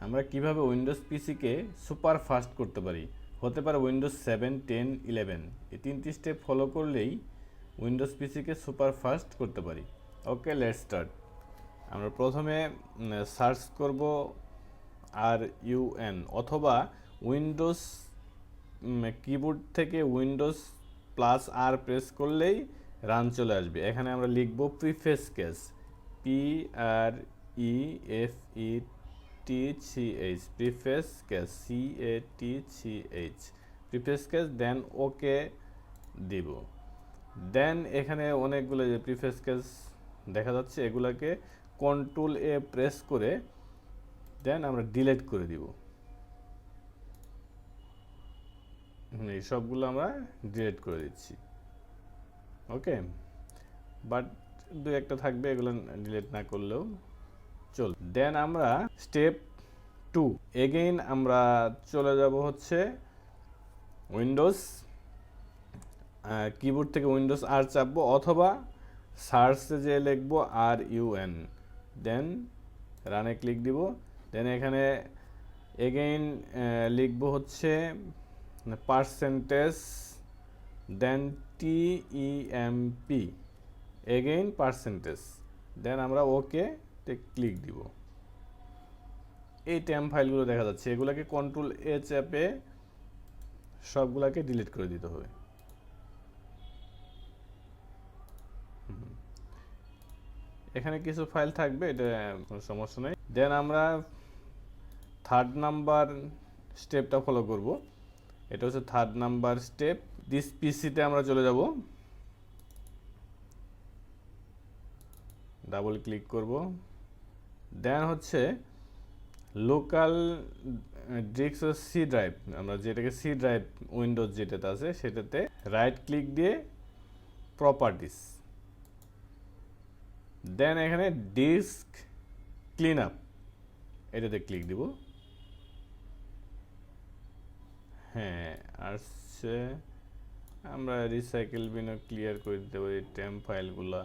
আমরা কিভাবে উইন্ডোজ পিসিকে সুপার ফাস্ট করতে পারি। হতে পারে উইন্ডোজ 7, 10, 11, এই 3টি স্টেপ ফলো করলেই উইন্ডোজ পিসিকে সুপার ফাস্ট করতে পারি। Okay, let's start. আমরা প্রথমে সার্চ করব RUN অথবা উইন্ডোজ কিবোর্ড থেকে উইন্ডোজ প্লাস আর প্রেস করলেই রান চলে আসবে। এখানে আমরা লিখব প্রিফেস কেস, PREFETCH, প্রিফেস কেস, CATCH, প্রিফেস কেস, দেন ওকে দিব। দেন এখানে অনেকগুলো যে প্রিফেস কেস দেখা যাচ্ছে, এগুলাকে কন্ট্রোল এ প্রেস করে দেন আমরা ডিলিট করে দিব। এই সবগুলো আমরা ডিলিট করে দিচ্ছি। ওকে, বাট দু একটা থাকবে, এগুলো ডিলিট না করলেও চল। দেন আমরা স্টেপ 2 এগেইন আমরা চলে যাব হচ্ছে উইন্ডোজ কিবোর্ড থেকে উইন্ডোজ আর চাপবো অথবা সার্চে যে লিখবো RUN, দেন রানে ক্লিক দিব। দেন এখানে এগেইন লিখবো হচ্ছে পার্সেন্টেজ, দেন TEMP, এগেইন পার্সেন্টেজ, দেন আমরা ওকে তে ক্লিক দিব। এই টেম্প ফাইলগুলো দেখা যাচ্ছে, এগুলোকে কন্ট্রোল এ চাপে সবগুলোকে ডিলিট করে দিতে হবে। এখানে কিছু ফাইল থাকবে, এটা কোনো সমস্যা নেই। দেন আমরা 3rd নাম্বার স্টেপটা ফলো করব। এটা হচ্ছে 3rd নাম্বার স্টেপ। দিস পিসিতে আমরা চলে যাব, ডাবল ক্লিক করব। দেন হচ্ছে লোকাল ডিস্ক সি ড্রাইভ, আমরা যেটাকে সি ড্রাইভ উইন্ডোজ যেটাতে আছে সেটাতে রাইট ক্লিক দিয়ে প্রপার্টিস, দেন এখানে ডিস্ক ক্লিন আপ, এটাতে ক্লিক দিব। হ্যাঁ আসছে, আমরা রিসাইকেল বিনও ক্লিয়ার করে দিতে পারি টেম্প ফাইলগুলা।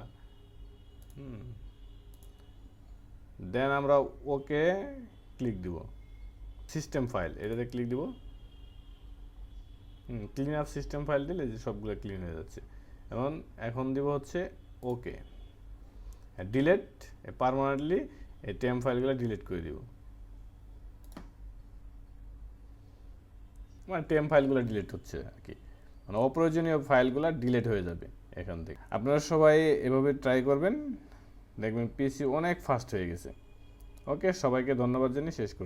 দেন আমরা ওকে ক্লিক দিব। সিস্টেম ফাইল, এটাতে ক্লিক দিব। ক্লিন আপ সিস্টেম ফাইল দিলে যে সবগুলো ক্লিন হয়ে যাচ্ছে। এখন দিব হচ্ছে ওকে, ডিলিট, পার্মানেন্টলি এই টেম্প ফাইলগুলো ডিলিট করে দিব। মানে টেম্প ফাইলগুলো ডিলিট হচ্ছে আর কি, মানে অপ্রয়োজনীয় ফাইলগুলো ডিলিট হয়ে যাবে এখান থেকে। আপনারা সবাই এভাবে ট্রাই করবেন, দেখবেন পিসি অনেক ফাস্ট হয়ে গেছে। ওকে, সবাইকে ধন্যবাদ জানিয়ে শেষ করছি।